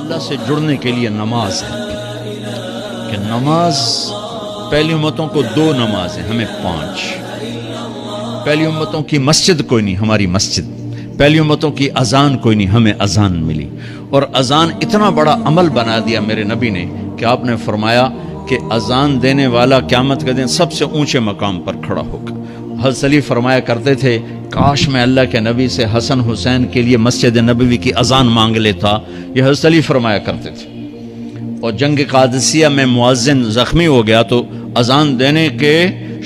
اللہ سے جڑنے کے لیے نماز ہے کہ نماز پہلی امتوں کو 2 نماز ہیں، ہمیں 5۔ پہلی امتوں کی مسجد کوئی نہیں، ہماری مسجد۔ پہلی امتوں کی اذان کوئی نہیں، ہمیں اذان ملی۔ اور اذان اتنا بڑا عمل بنا دیا میرے نبی نے کہ آپ نے فرمایا کہ اذان دینے والا قیامت کے دن سب سے اونچے مقام پر کھڑا ہوگا۔ حضرت علی فرمایا کرتے تھے کاش میں اللہ کے نبی سے حسن حسین کے لیے مسجد نبوی کی اذان مانگ لیتا، یہ حضرت علی فرمایا کرتے تھے۔ اور جنگ قادسیہ میں مؤذن زخمی ہو گیا تو اذان دینے کے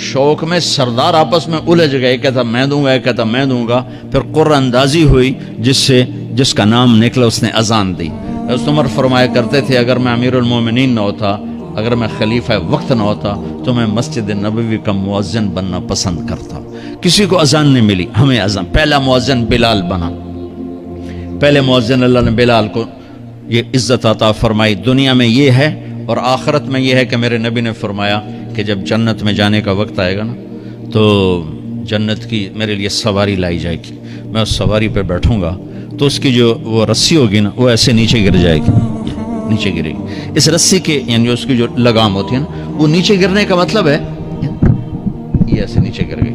شوق میں سردار آپس میں الجھ گئے، کہتا میں دوں گا، کہتا میں دوں گا۔ پھر قرہ اندازی ہوئی، جس کا نام نکلا اس نے اذان دی۔ حضرت عمر فرمایا کرتے تھے اگر میں امیر المومنین نہ ہوتا، اگر میں خلیفہ وقت نہ ہوتا تو میں مسجد نبوی کا مؤذن بننا پسند کرتا۔ کسی کو اذان نہیں ملی، ہمیں اذان۔ پہلا مؤذن بلال بنا، پہلے مؤذن اللہ نے بلال کو یہ عزت عطا فرمائی۔ دنیا میں یہ ہے اور آخرت میں یہ ہے کہ میرے نبی نے فرمایا کہ جب جنت میں جانے کا وقت آئے گا نا تو جنت کی میرے لیے سواری لائی جائے گی، میں اس سواری پہ بیٹھوں گا تو اس کی جو وہ رسی ہوگی نا وہ ایسے نیچے گر جائے گی، نیچے گرے گی۔ اس رسی کے یعنی اس کی جو لگام ہوتی ہے نا وہ نیچے گرنے کا مطلب ہے یہ ایسے نیچے گر گئی۔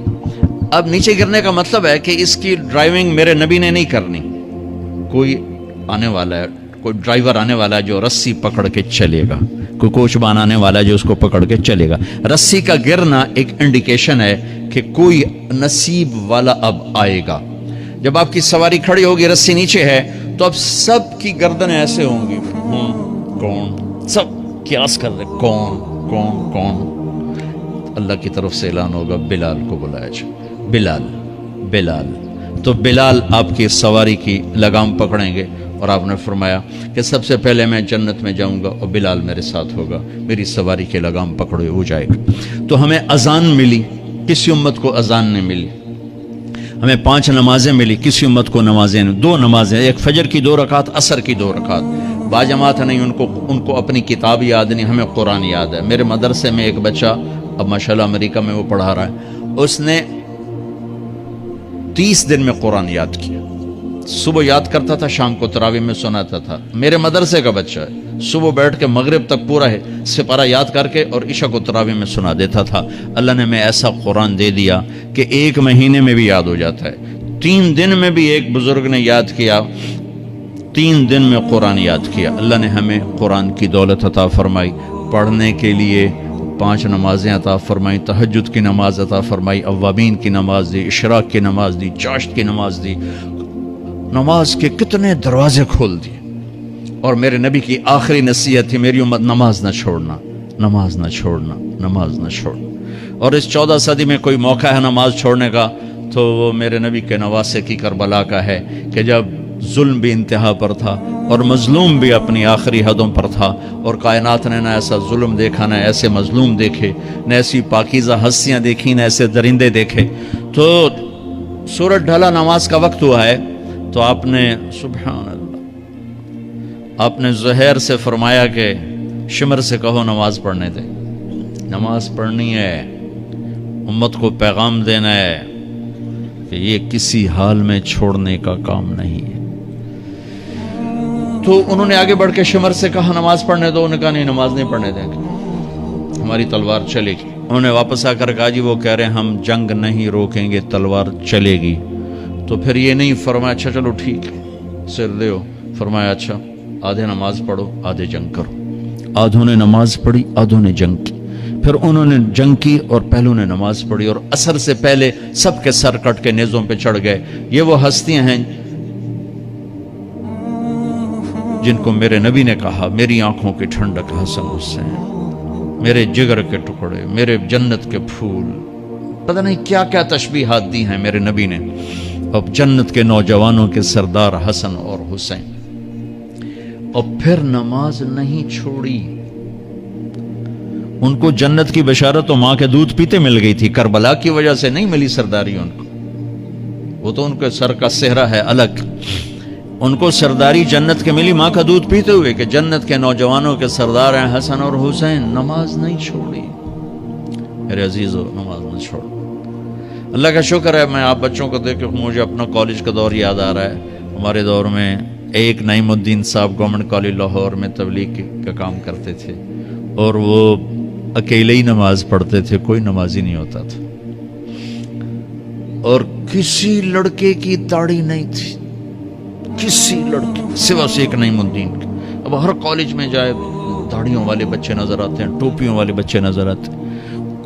اب نیچے گرنے کا مطلب ہے کہ اس کی ڈرائیونگ میرے نبی نے نہیں کرنی، کوئی آنے والا ہے، کوئی ڈرائیور آنے والا ہے جو رسی پکڑ کے چلے گا، کوئی کوچبان آنے والا ہے جو اس کو پکڑ کے چلے گا۔ رسی کا گرنا ایک انڈیکیشن ہے کہ کوئی نصیب والا اب آئے گا۔ جب آپ کی سواری کھڑی ہوگی، رسی نیچے ہے تو اب سب کی گردنیں ایسے ہوں گی، کون؟ سب قیاس کر رہے کون کون کون؟ اللہ کی طرف سے اعلان ہوگا بلال کو بلایا جائے، بلال بلال۔ تو بلال آپ کی سواری کی لگام پکڑیں گے اور آپ نے فرمایا کہ سب سے پہلے میں جنت میں جاؤں گا اور بلال میرے ساتھ ہوگا، میری سواری کی لگام پکڑے ہو جائے گا۔ تو ہمیں اذان ملی، کسی امت کو اذان نہیں ملی۔ ہمیں 5 نمازیں ملی، کسی امت کو نمازیں نہیں۔ 2 نمازیں، ایک فجر کی 2 رکعت، عصر کی 2 رکعت۔ باجماعت نہیں، ان کو اپنی کتاب یاد نہیں، ہمیں قرآن یاد ہے۔ میرے مدرسے میں ایک بچہ اب ماشاءاللہ امریکہ میں وہ پڑھا رہا ہے، اس نے 30 دن میں قرآن یاد کیا۔ صبح یاد کرتا تھا، شام کو تراویح میں سناتا تھا۔ میرے مدرسے کا بچہ ہے، صبح بیٹھ کے مغرب تک پورا ہے سپارہ یاد کر کے اور عشاء کو تراویح میں سنا دیتا تھا۔ اللہ نے میں ایسا قرآن دے دیا کہ 1 مہینے میں بھی یاد ہو جاتا ہے۔ 3 دن میں بھی ایک بزرگ نے یاد کیا، 3 دن میں قرآن یاد کیا۔ اللہ نے ہمیں قرآن کی دولت عطا فرمائی، پڑھنے کے لیے 5 نمازیں عطا فرمائی، تہجد کی نماز عطا فرمائی، اوابین کی نماز دی، اشراق کی نماز دی، چاشت کی نماز دی۔ نماز کے کتنے دروازے کھول دیے۔ اور میرے نبی کی آخری نصیحت تھی میری امت نماز نہ چھوڑنا، نماز نہ چھوڑنا، نماز نہ چھوڑنا۔ اور اس 14 صدی میں کوئی موقع ہے نماز چھوڑنے کا تو وہ میرے نبی کے نواسے کی کربلا کا ہے کہ جب ظلم بھی انتہا پر تھا اور مظلوم بھی اپنی آخری حدوں پر تھا، اور کائنات نے نہ ایسا ظلم دیکھا، نہ ایسے مظلوم دیکھے، نہ ایسی پاکیزہ ہستیاں دیکھی، نہ ایسے درندے دیکھے۔ تو سورج ڈھلا، نماز کا وقت ہوا ہے، تو آپ نے سبحان اللہ، آپ نے زہیر سے فرمایا کہ شمر سے کہو نماز پڑھنے دے، نماز پڑھنی ہے، امت کو پیغام دینا ہے کہ یہ کسی حال میں چھوڑنے کا کام نہیں ہے۔ تو انہوں نے آگے بڑھ کے شمر سے کہا نماز پڑھنے دو، انہوں نے کہا نہیں نماز نہیں پڑھنے دیں گے، ہماری تلوار چلے گی۔ انہوں نے واپس آ کر کہا جی وہ کہہ رہے ہیں ہم جنگ نہیں روکیں گے، تلوار چلے گی۔ تو پھر یہ نہیں فرمایا اچھا چلو ٹھیک ہے سر دیو، فرمایا اچھا آدھے نماز پڑھو آدھے جنگ کرو۔ آدھوں نے نماز پڑھی، آدھوں نے جنگ کی۔ پھر انہوں نے جنگ کی اور پہلوں نے نماز پڑھی، اور عصر سے پہلے سب کے سر کٹ کے نیزوں پہ چڑھ گئے۔ یہ وہ ہستیاں ہیں جن کو میرے نبی نے کہا میری آنکھوں کی ٹھنڈک حسن حسین، میرے جگر کے ٹکڑے، میرے جنت کے پھول، پتہ نہیں کیا کیا تشبیہات دی ہیں میرے نبی نے۔ اب جنت کے نوجوانوں کے سردار حسن اور حسین، اور پھر نماز نہیں چھوڑی۔ ان کو جنت کی بشارت تو ماں کے دودھ پیتے مل گئی تھی، کربلا کی وجہ سے نہیں ملی سرداری ان کو، وہ تو ان کے سر کا صحرا ہے الگ۔ ان کو سرداری جنت کے ملی ماں کا دودھ پیتے ہوئے کہ جنت کے نوجوانوں کے سردار ہیں حسن اور حسین۔ نماز نہیں چھوڑی میرے عزیزو، نماز نہ چھوڑو۔ اللہ کا شکر ہے، میں آپ بچوں کو دیکھ کے مجھے اپنا کالج کا دور یاد آ رہا ہے۔ ہمارے دور میں ایک نعیم الدین صاحب گورنمنٹ کالج لاہور میں تبلیغ کا کام کرتے تھے، اور وہ اکیلے ہی نماز پڑھتے تھے، کوئی نمازی نہیں ہوتا تھا، اور کسی لڑکے کی داڑھی نہیں تھی، کسی لڑکے سوا سے ایک نعیم الدین کے۔ اب ہر کالج میں جائے داڑھیوں والے بچے نظر آتے ہیں، ٹوپیوں والے بچے نظر آتے ہیں،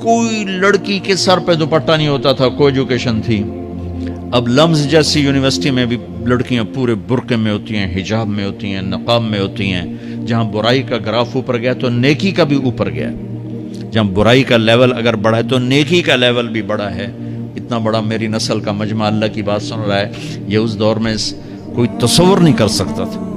کوئی لڑکی کے سر پہ دوپٹہ نہیں ہوتا تھا، کوئی ایجوکیشن تھی۔ اب لمز جیسی یونیورسٹی میں بھی لڑکیاں پورے برقعے میں ہوتی ہیں، حجاب میں ہوتی ہیں، نقاب میں ہوتی ہیں۔ جہاں برائی کا گراف اوپر گیا تو نیکی کا بھی اوپر گیا، جہاں برائی کا لیول اگر بڑھا ہے تو نیکی کا لیول بھی بڑا ہے۔ اتنا بڑا میری نسل کا مجمع اللہ کی بات سن رہا ہے، یہ اس دور میں کوئی تصور نہیں کر سکتا تھا۔